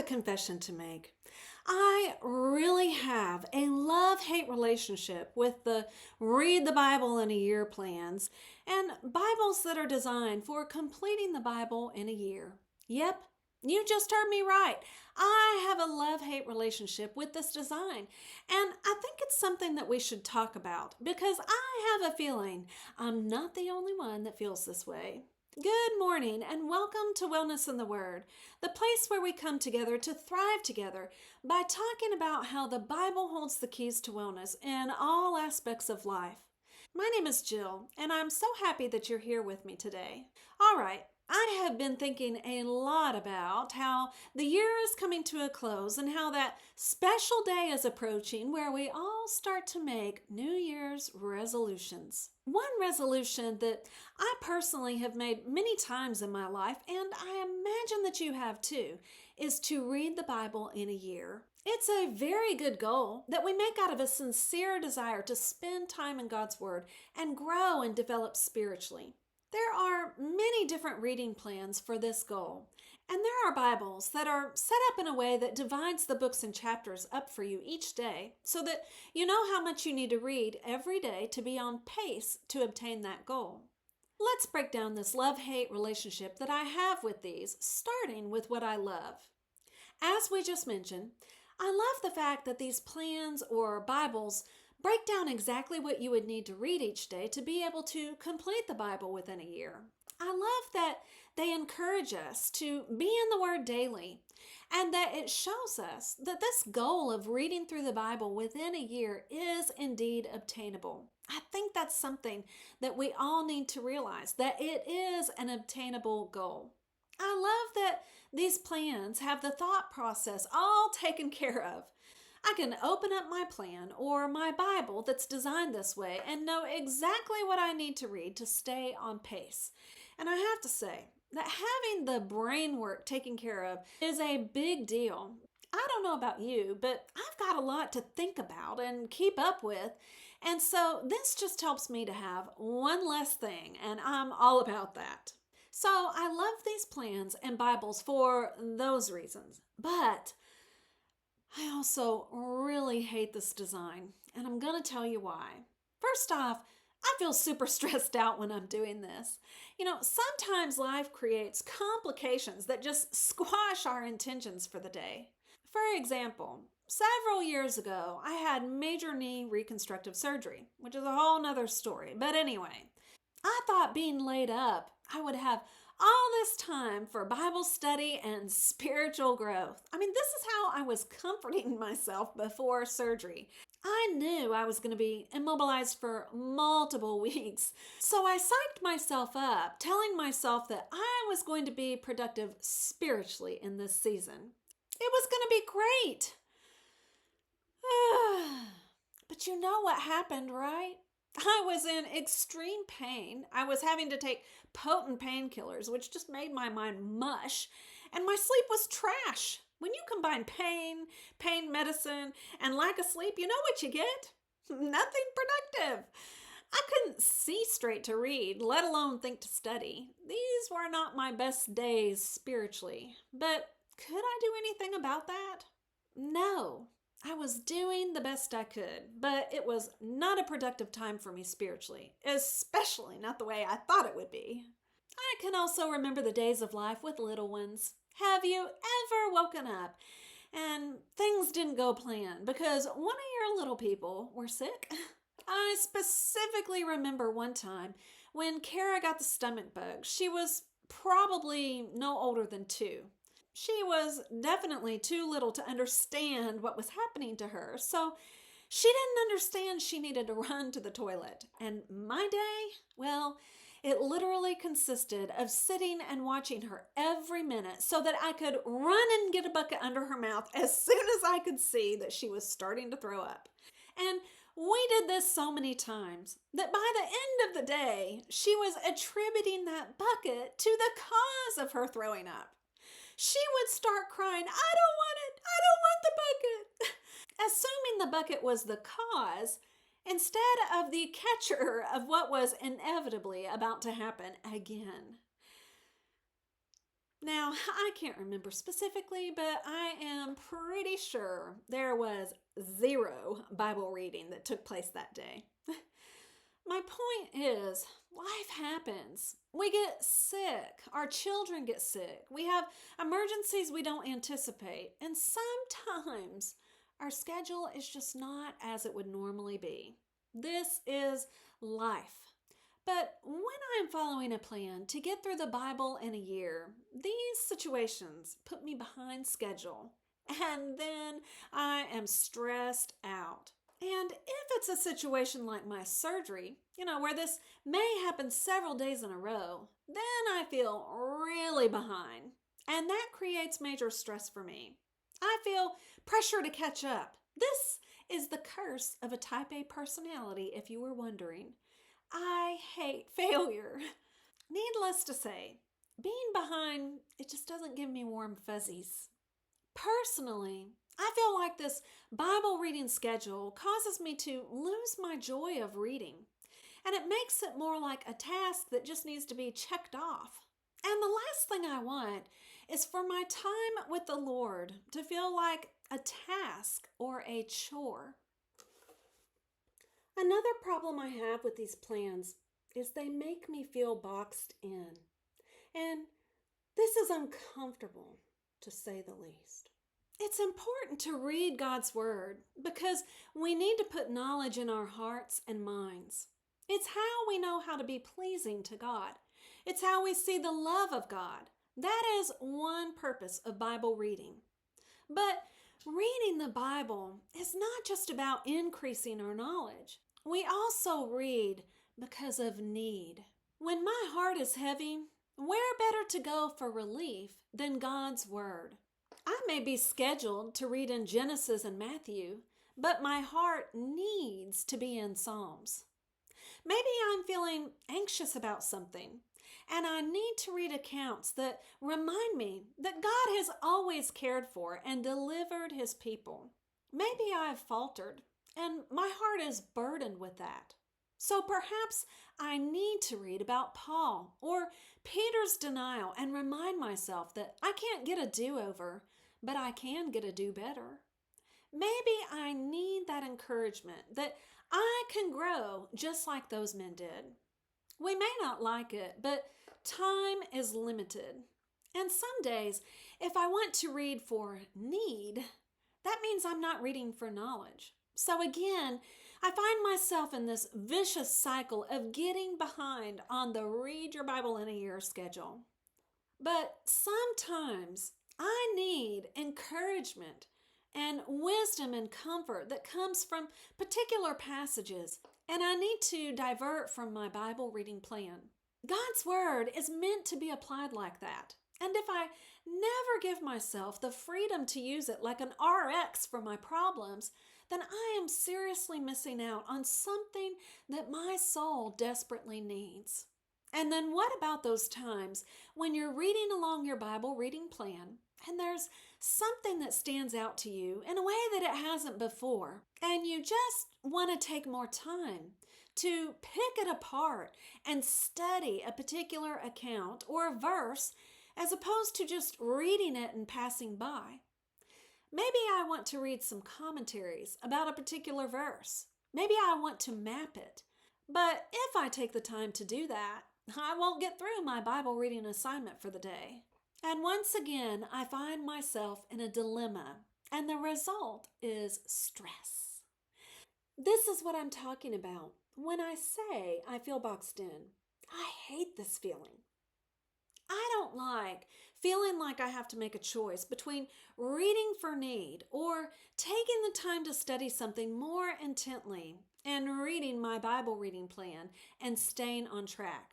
a confession to make. I really have a love-hate relationship with the read the Bible in a year plans and Bibles that are designed for completing the Bible in a year. Yep, you just heard me right. I have a love-hate relationship with this design, and I think it's something that we should talk about because I have a feeling I'm not the only one that feels this way. Good morning and welcome to Wellness in the Word, the place where we come together to thrive together by talking about how the Bible holds the keys to wellness in all aspects of life. My name is Jill, and I'm so happy that you're here with me today. All right, I have been thinking a lot about how the year is coming to a close and how that special day is approaching where we all start to make New Year's resolutions. One resolution that I personally have made many times in my life, and I imagine that you have too, is to read the Bible in a year. It's a very good goal that we make out of a sincere desire to spend time in God's Word and grow and develop spiritually. There are many different reading plans for this goal, and there are Bibles that are set up in a way that divides the books and chapters up for you each day so that you know how much you need to read every day to be on pace to obtain that goal. Let's break down this love-hate relationship that I have with these, starting with what I love. As we just mentioned, I love the fact that these plans or Bibles break down exactly what you would need to read each day to be able to complete the Bible within a year. I love that they encourage us to be in the Word daily and that it shows us that this goal of reading through the Bible within a year is indeed obtainable. I think that's something that we all need to realize, that it is an obtainable goal. I love that these plans have the thought process all taken care of. I can open up my plan or my Bible that's designed this way and know exactly what I need to read to stay on pace. And I have to say that having the brain work taken care of is a big deal. I don't know about you, but I've got a lot to think about and keep up with. And so this just helps me to have one less thing, and I'm all about that. So I love these plans and Bibles for those reasons. But I also really hate this design, and I'm going to tell you why. First off, I feel super stressed out when I'm doing this. Sometimes life creates complications that just squash our intentions for the day. For example, several years ago, I had major knee reconstructive surgery, which is a whole nother story. But anyway, I thought being laid up, I would have all this time for Bible study and spiritual growth. This is how I was comforting myself before surgery. I knew I was going to be immobilized for multiple weeks, so I psyched myself up, telling myself that I was going to be productive spiritually in this season. It was going to be great. But you know what happened, right? I was in extreme pain. I was having to take potent painkillers, which just made my mind mush, and my sleep was trash. When you combine pain medicine, and lack of sleep, you know what you get? Nothing productive. I couldn't see straight to read, let alone think to study. These were not my best days spiritually. But could I do anything about that? No. I was doing the best I could, but it was not a productive time for me spiritually, especially not the way I thought it would be. I can also remember the days of life with little ones. Have you ever woken up and things didn't go planned because one of your little people were sick? I specifically remember one time when Kara got the stomach bug. She was probably no older than 2. She was definitely too little to understand what was happening to her, so she didn't understand she needed to run to the toilet. And my day, well, it literally consisted of sitting and watching her every minute so that I could run and get a bucket under her mouth as soon as I could see that she was starting to throw up. And we did this so many times that by the end of the day, she was attributing that bucket to the cause of her throwing up. She would start crying, "I don't want it! I don't want the bucket!" Assuming the bucket was the cause instead of the catcher of what was inevitably about to happen again. Now, I can't remember specifically, but I am pretty sure there was zero Bible reading that took place that day. My point is, life happens. We get sick. Our children get sick. We have emergencies we don't anticipate. And sometimes our schedule is just not as it would normally be. This is life. But when I'm following a plan to get through the Bible in a year, these situations put me behind schedule. And then I am stressed out. And if it's a situation like my surgery, where this may happen several days in a row, then I feel really behind. And that creates major stress for me. I feel pressure to catch up. This is the curse of a type A personality, if you were wondering. I hate failure. Needless to say, being behind, it just doesn't give me warm fuzzies. Personally, I feel like this Bible reading schedule causes me to lose my joy of reading, and it makes it more like a task that just needs to be checked off. And the last thing I want is for my time with the Lord to feel like a task or a chore. Another problem I have with these plans is they make me feel boxed in. And this is uncomfortable, to say the least. It's important to read God's Word because we need to put knowledge in our hearts and minds. It's how we know how to be pleasing to God. It's how we see the love of God. That is one purpose of Bible reading. But reading the Bible is not just about increasing our knowledge. We also read because of need. When my heart is heavy, where better to go for relief than God's Word? I may be scheduled to read in Genesis and Matthew, but my heart needs to be in Psalms. Maybe I'm feeling anxious about something, and I need to read accounts that remind me that God has always cared for and delivered His people. Maybe I've faltered, and my heart is burdened with that. So perhaps I need to read about Paul or Peter's denial and remind myself that I can't get a do-over, but I can get a do-better. Maybe I need that encouragement that I can grow just like those men did. We may not like it, but time is limited. And some days, if I want to read for need, that means I'm not reading for knowledge. So again, I find myself in this vicious cycle of getting behind on the Read Your Bible in a Year schedule. But sometimes I need encouragement and wisdom and comfort that comes from particular passages, and I need to divert from my Bible reading plan. God's Word is meant to be applied like that. And if I never give myself the freedom to use it like an RX for my problems, then I am seriously missing out on something that my soul desperately needs. And then what about those times when you're reading along your Bible reading plan and there's something that stands out to you in a way that it hasn't before, and you just want to take more time to pick it apart and study a particular account or a verse as opposed to just reading it and passing by? Maybe I want to read some commentaries about a particular verse. Maybe I want to map it. But if I take the time to do that, I won't get through my Bible reading assignment for the day. And once again, I find myself in a dilemma, and the result is stress. This is what I'm talking about when I say I feel boxed in. I hate this feeling. I don't like feeling like I have to make a choice between reading for need or taking the time to study something more intently and reading my Bible reading plan and staying on track.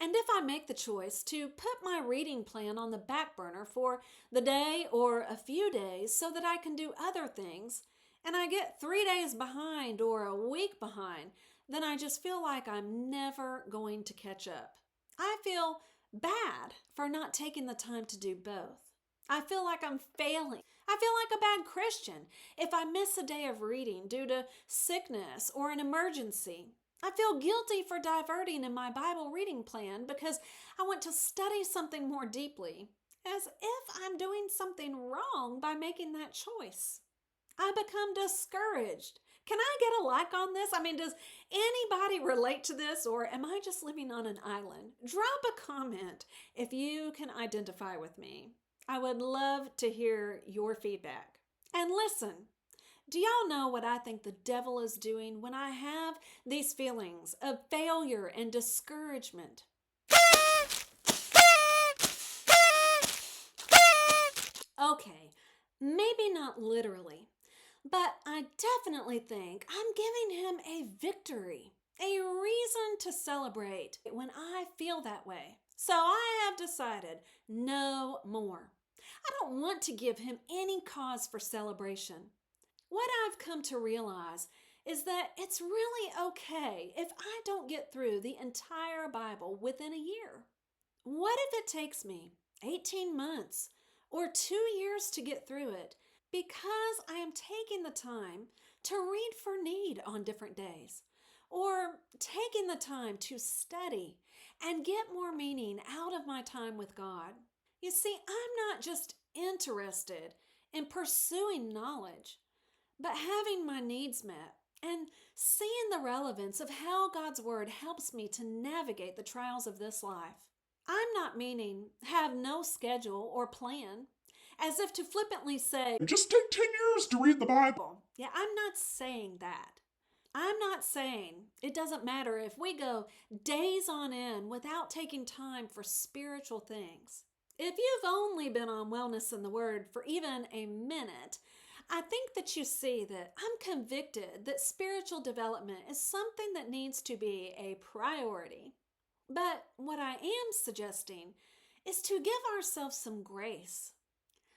And if I make the choice to put my reading plan on the back burner for the day or a few days so that I can do other things, and I get 3 days behind or a week behind, then I just feel like I'm never going to catch up. I feel bad for not taking the time to do both. I feel like I'm failing. I feel like a bad Christian if I miss a day of reading due to sickness or an emergency. I feel guilty for diverting in my Bible reading plan because I want to study something more deeply. as if I'm doing something wrong by making that choice. I become discouraged. Can I get a like on this? I mean, does anybody relate to this, or am I just living on an island? Drop a comment if you can identify with me. I would love to hear your feedback. And listen, do y'all know what I think the devil is doing when I have these feelings of failure and discouragement? Okay, maybe not literally, but I definitely think I'm giving him a victory, a reason to celebrate when I feel that way. So I have decided no more. I don't want to give him any cause for celebration. What I've come to realize is that it's really okay if I don't get through the entire Bible within a year. What if it takes me 18 months or 2 years to get through it because I am taking the time to read for need on different days, or taking the time to study and get more meaning out of my time with God? You see, I'm not just interested in pursuing knowledge, but having my needs met and seeing the relevance of how God's Word helps me to navigate the trials of this life. I'm not meaning have no schedule or plan, as if to flippantly say, just take 10 years to read the Bible. Yeah, I'm not saying that. I'm not saying it doesn't matter if we go days on end without taking time for spiritual things. If you've only been on Wellness in the Word for even a minute, I think that you see that I'm convicted that spiritual development is something that needs to be a priority. But what I am suggesting is to give ourselves some grace.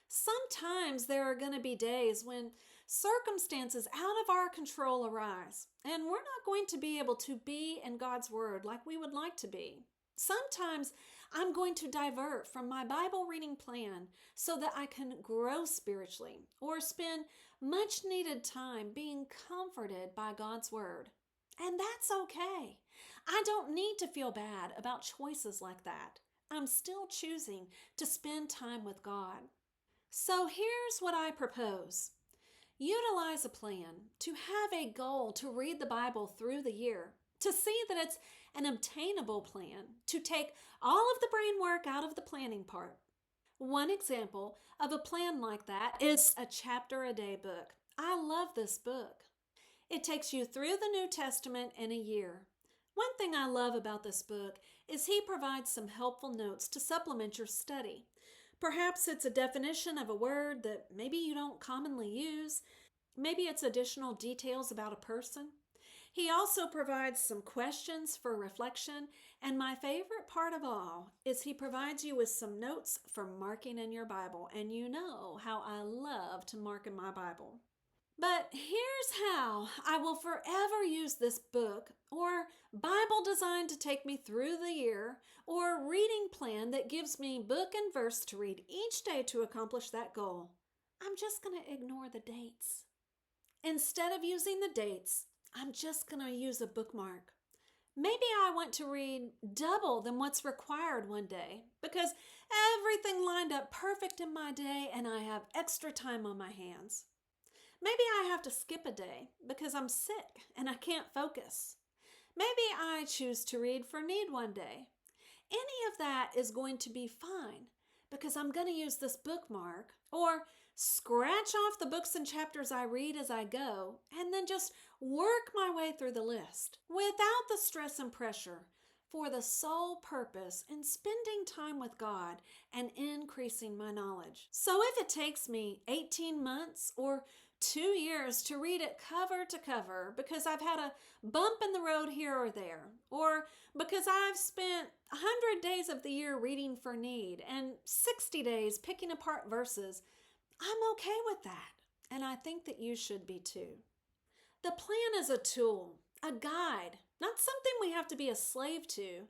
Sometimes there are going to be days when circumstances out of our control arise, and we're not going to be able to be in God's Word like we would like to be. Sometimes I'm going to divert from my Bible reading plan so that I can grow spiritually or spend much needed time being comforted by God's Word. And that's okay. I don't need to feel bad about choices like that. I'm still choosing to spend time with God. So here's what I propose. Utilize a plan to have a goal to read the Bible through the year, to see that it's an obtainable plan, to take all of the brain work out of the planning part. One example of a plan like that is a chapter a day book. I love this book. It takes you through the New Testament in a year. One thing I love about this book is he provides some helpful notes to supplement your study. Perhaps it's a definition of a word that maybe you don't commonly use. Maybe it's additional details about a person. He also provides some questions for reflection, and my favorite part of all is he provides you with some notes for marking in your Bible, and you know how I love to mark in my Bible. But here's how I will forever use this book, or Bible designed to take me through the year, or reading plan that gives me book and verse to read each day to accomplish that goal. I'm just going to ignore the dates. Instead of using the dates, I'm just going to use a bookmark. Maybe I want to read double than what's required one day because everything lined up perfect in my day and I have extra time on my hands. Maybe I have to skip a day because I'm sick and I can't focus. Maybe I choose to read for need one day. Any of that is going to be fine because I'm going to use this bookmark, or scratch off the books and chapters I read as I go and then just work my way through the list without the stress and pressure, for the sole purpose in spending time with God and increasing my knowledge. So if it takes me 18 months or 2 years to read it cover to cover because I've had a bump in the road here or there, or because I've spent 100 days of the year reading for need and 60 days picking apart verses, I'm okay with that. And I think that you should be too. The plan is a tool, a guide, not something we have to be a slave to,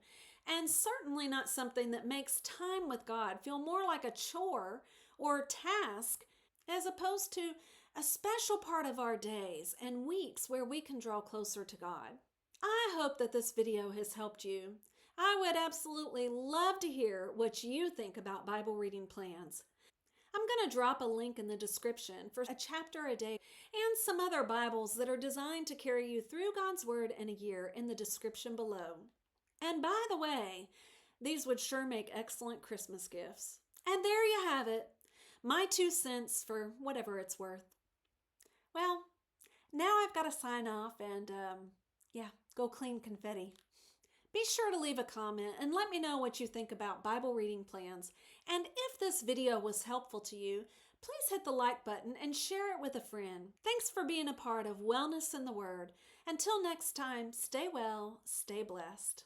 and certainly not something that makes time with God feel more like a chore or task as opposed to a special part of our days and weeks where we can draw closer to God. I hope that this video has helped you. I would absolutely love to hear what you think about Bible reading plans. I'm going to drop a link in the description for a chapter a day and some other Bibles that are designed to carry you through God's Word in a year in the description below. And by the way, these would sure make excellent Christmas gifts. And there you have it, my 2 cents for whatever it's worth. Well, now I've got to sign off and, go clean confetti. Be sure to leave a comment and let me know what you think about Bible reading plans. And if this video was helpful to you, please hit the like button and share it with a friend. Thanks for being a part of Wellness in the Word. Until next time, stay well, stay blessed.